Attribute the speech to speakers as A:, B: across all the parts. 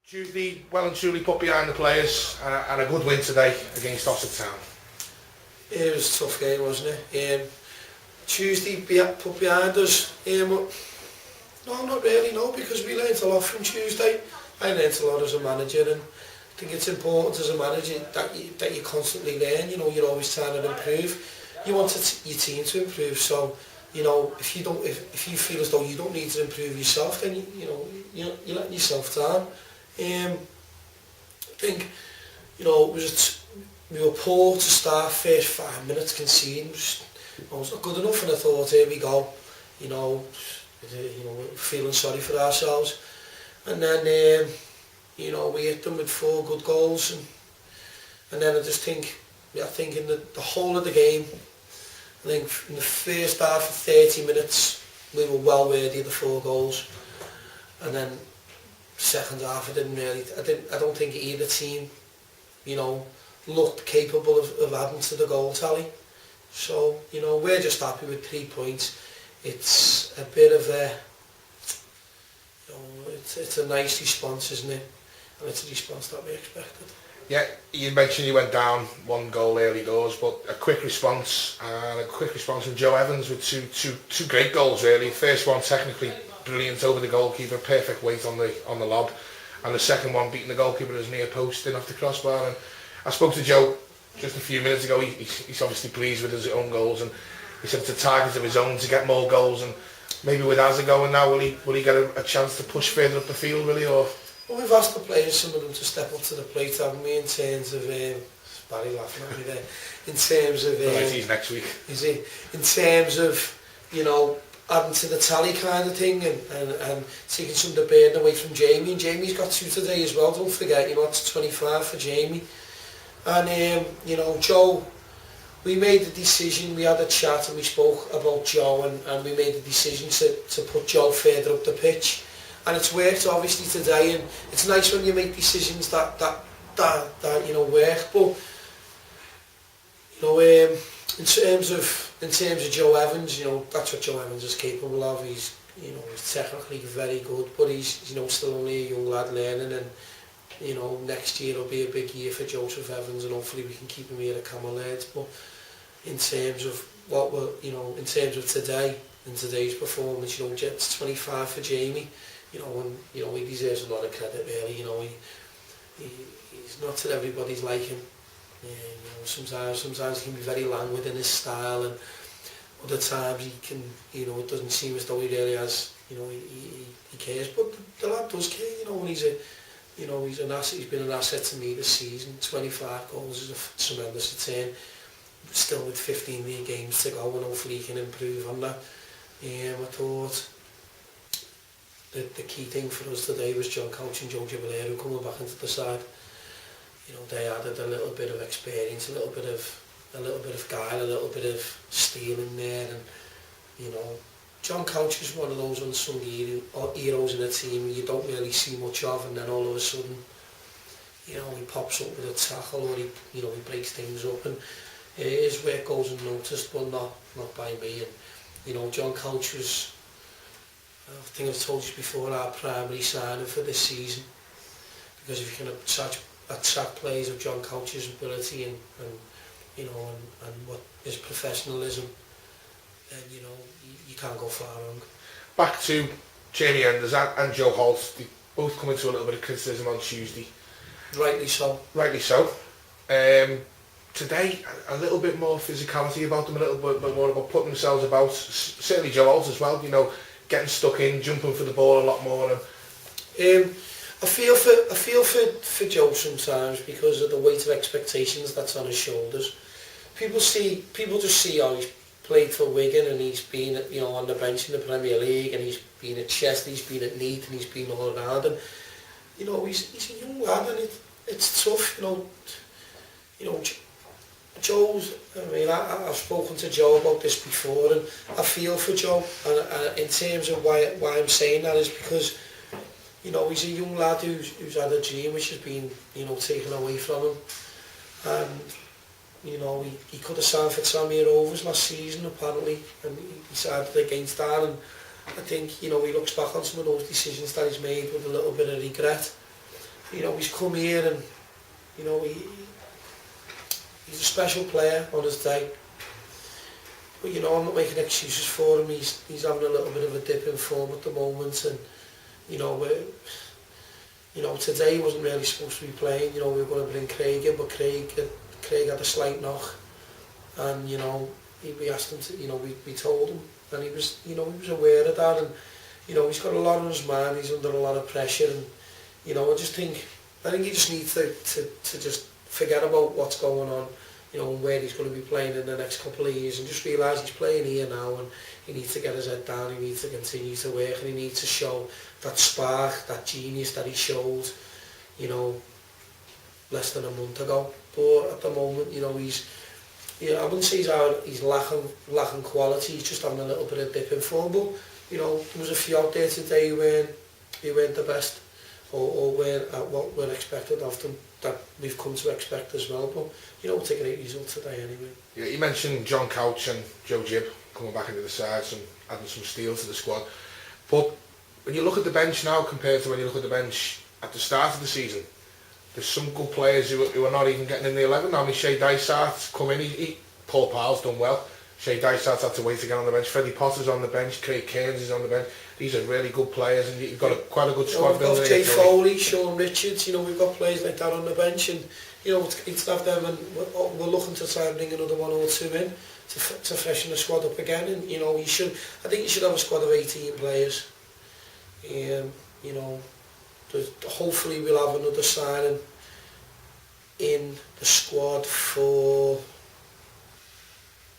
A: Tuesday, well and truly put behind the players and a good win today against Ossett Town.
B: It was a tough game, wasn't it? Tuesday put behind us. No, not really, no, because we learnt a lot from Tuesday. I learnt a lot as a manager, and I think it's important as a manager that you constantly learn. You know, you're always trying to improve. You want your team to improve, so you know if you feel as though you don't need to improve yourself, then you're letting yourself down. I think we were poor to start. First 5 minutes conceding was not good enough, and I thought, here we go, feeling sorry for ourselves. And then we hit them with 4 good goals, and then I think in the whole of the game, I think in the first half of 30 minutes we were well worthy of the 4 goals, and then second half I don't think either team looked capable of adding to the goal tally. So we're just happy with 3 points. It's a bit of a it's a nice response, isn't it? And it's a response that we expected.
A: Yeah, you mentioned you went down 1 goal early doors, but a quick response from Joe Evans with two great goals really. First one technically brilliant over the goalkeeper, perfect weight on the lob, and the second one beating the goalkeeper at his near post in off the crossbar. And I spoke to Joe just a few minutes ago. He's obviously pleased with his own goals, and he said it's a target of his own to get more goals, and maybe with Azza going now, will he get a chance to push further up the field, will he? Or
B: well, we've asked the players, some of them, to step up to the plate, haven't we, in terms of Barry laughing at me there, in terms of
A: he's next week,
B: is he, in terms of adding to the tally kind of thing, and taking some of the burden away from Jamie. And Jamie's got 2 today as well, don't forget, it's 25 for Jamie. And Joe, we made the decision, we had a chat and we spoke about Joe, and we made the decision to put Joe further up the pitch, and it's worked obviously today. And it's nice when you make decisions that work. But in terms of Joe Evans, that's what Joe Evans is capable of. He's technically very good, but he's still only a young lad learning, and next year will be a big year for Joseph Evans, and hopefully we can keep him here at Cammell Laird. But in terms of in terms of today and today's performance, it's 25 for Jamie, and he deserves a lot of credit really. He's not to everybody's liking. Sometimes he can be very languid in his style, and other times he can, it doesn't seem as though he really has, he cares. But the lad does care, and he's an asset. He's been an asset to me this season. 25 goals is a tremendous return. Still with 15 league games to go, and hopefully he can improve on that. I thought the key thing for us today was John Couch and Joe Gibbelair coming back into the side. They added a little bit of experience, a little bit of guile, a little bit of steel in there, and John Couch is one of those unsung heroes in a team you don't really see much of, and then all of a sudden, he pops up with a tackle, or he breaks things up, and his work goes unnoticed, but not by me. And John Couch was, I think I've told you before, our primary signing for this season, because if you can attract players of John Couch's ability and what his professionalism, then you can't go far wrong.
A: Back to Jamie Enders and Joe Holt, they both come into a little bit of criticism on Tuesday.
B: Rightly so.
A: Today, a little bit more physicality about them, a little bit more about putting themselves about. Certainly Joe Holt as well, getting stuck in, jumping for the ball a lot more. And
B: I feel for Joe sometimes because of the weight of expectations that's on his shoulders. People just see how he's played for Wigan, and he's been on the bench in the Premier League, and he's been at Chester, he's been at Neath, and he's been all around, and he's a young lad, and it's tough. Joe's, I've spoken to Joe about this before, and I feel for Joe, and in terms of why I'm saying that is because he's a young lad who's had a dream which has been taken away from him, and he could have signed for Tranmere Rovers last season apparently, and he decided against that, and I think he looks back on some of those decisions that he's made with a little bit of regret. you know, he's come here and, you know, he's a special player on his day. But, you know, I'm not making excuses for him. He's having a little bit of a dip in form at the moment, and, you know, today he wasn't really supposed to be playing. You know, we were going to bring Craig in, but Craig had a slight knock, and, you know, we asked him to, you know, we told him, and he was, you know, he was aware of that, and, you know, he's got a lot on his mind. He's under a lot of pressure, and, you know, I think he just needs to just forget about what's going on, you know, and where he's going to be playing in the next couple of years, and just realise he's playing here now, and he needs to get his head down, he needs to continue to work, and he needs to show that spark, that genius that he showed, you know, less than a month ago. But at the moment, you know, I wouldn't say he's lacking quality, he's just having a little bit of dip in form, but, you know, there was a few out there today who weren't the best, or weren't at what we're expected of them, that we've come to expect as well. But, you know, we'll take a great result today anyway.
A: Yeah, you mentioned John Couch and Joe Gibb coming back into the side, adding some steel to the squad. But when you look at the bench now compared to when you look at the bench at the start of the season, there's some good players who are not even getting in the 11 now. I mean, Shea Dysart's come in, Paul Powell's done well. Shea Dysart's had to wait to get on the bench. Freddie Potter's on the bench, Craig Cairns is on the bench. These are really good players, and you've got quite a good squad building.
B: Jay Foley, Sean Richards, you know, we've got players like that on the bench, and, you know, it's to have them, and we're looking to try and bring another one or two in to freshen the squad up again. And, you know, I think you should have a squad of 18 players. You know, hopefully we'll have another signing in the squad for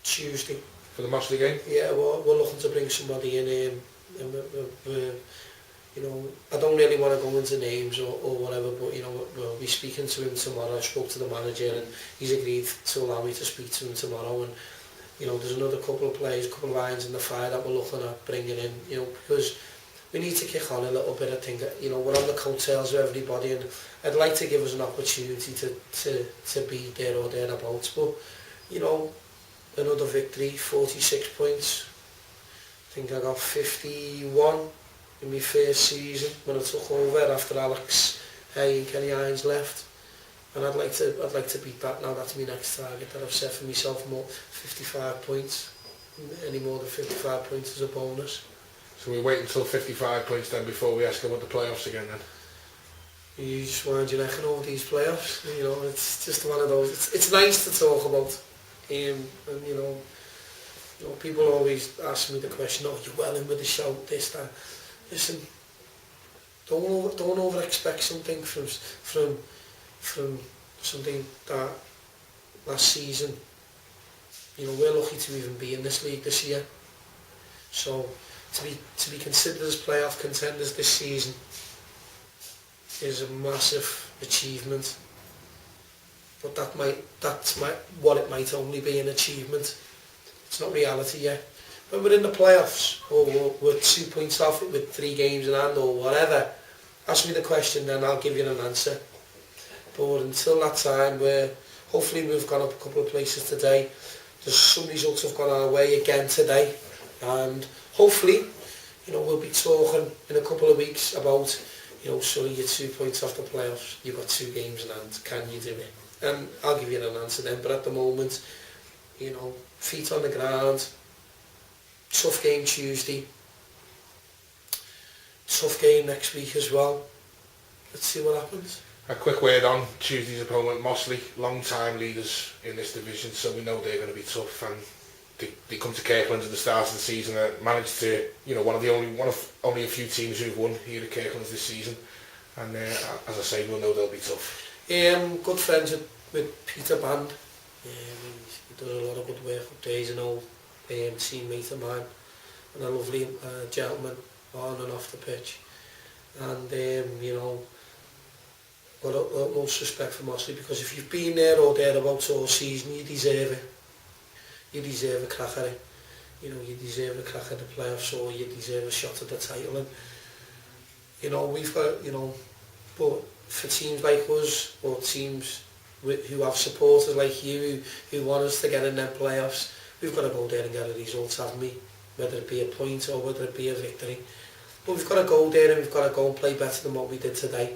B: Tuesday.
A: For the Mossley game?
B: Yeah, we're looking to bring somebody in, and we're, you know, I don't really want to go into names or whatever, but, you know, we'll be speaking to him tomorrow. I spoke to the manager, and he's agreed to allow me to speak to him tomorrow. And, you know, there's another couple of players, a couple of irons in the fire that we're looking at bringing in, you know, because we need to kick on a little bit. I think, you know, we're on the coattails of everybody, and I'd like to give us an opportunity to be there or thereabouts. But, you know, another victory, 46 points. I think I got 51 in my first season when I took over after Alex Hay and Kenny Hines left. And I'd like to beat that now. That's my next target that I've set for myself, more 55 points. Any more than 55 points is a bonus.
A: So we wait until 55 points then before we ask about the playoffs again then?
B: You just wind your neck on all these playoffs. You know, it's just one of those. It's nice to talk about. And you know, people always ask me the question, "Oh, you're well in with the shout, this, that." Listen, don't over expect something from something that last season. You know, we're lucky to even be in this league this year. So to be considered as playoff contenders this season is a massive achievement. But that's what it might only be, an achievement. It's not reality yet. When we're in the playoffs, or we're 2 points off it with 3 games in hand or whatever, ask me the question, then I'll give you an answer. But until that time, hopefully we've gone up a couple of places today. There's some results have gone our way again today, and hopefully, you know, we'll be talking in a couple of weeks about, you know, so you're 2 points off the playoffs, you've got 2 games in hand, can you do it? And I'll give you an answer then. But at the moment, you know, feet on the ground, tough game Tuesday, tough game next week as well. Let's see what happens.
A: A quick word on Tuesday's opponent, Mossley, long-time leaders in this division, so we know they're going to be tough. And they come to Kirkland at the start of the season and managed to, you know, one of only a few teams who've won here at Kirkland this season. And as I say, we'll know they'll be tough.
B: Good friends with Peter Band. He does a lot of good work up there. He's an old teammate of mine, and a lovely gentleman on and off the pitch. And you know, got utmost respect for Mossley, because if you've been there or thereabouts all season, you deserve it. You deserve a crack at it. You know, you deserve a crack at the playoffs, or you deserve a shot at the title. And you know, we've got, you know, but for teams like us, or teams who have supporters like you who want us to get in them playoffs, we've got to go there and get a result, haven't we? Whether it be a point or whether it be a victory. But we've got to go there and we've got to go and play better than what we did today.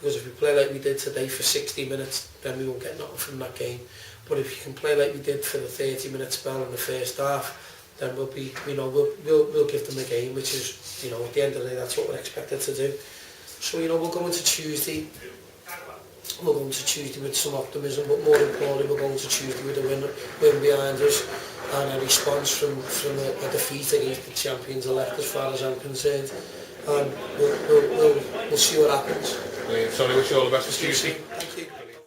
B: because if we play like we did today for 60 minutes, then we won't get nothing from that game. But if you can play like we did for the 30-minute spell in the first half, then we'll be, you know, we'll give them a game, which is, you know, at the end of the day, that's what we're expected to do. So, you know, we'll go into Tuesday. We're going to Tuesday with some optimism, but more importantly, we're going to Tuesday with a win behind us and a response from a defeat against the champions elect, as far as I'm concerned. And we'll see what happens.
A: Brilliant. Tony, wish you all the best for Tuesday.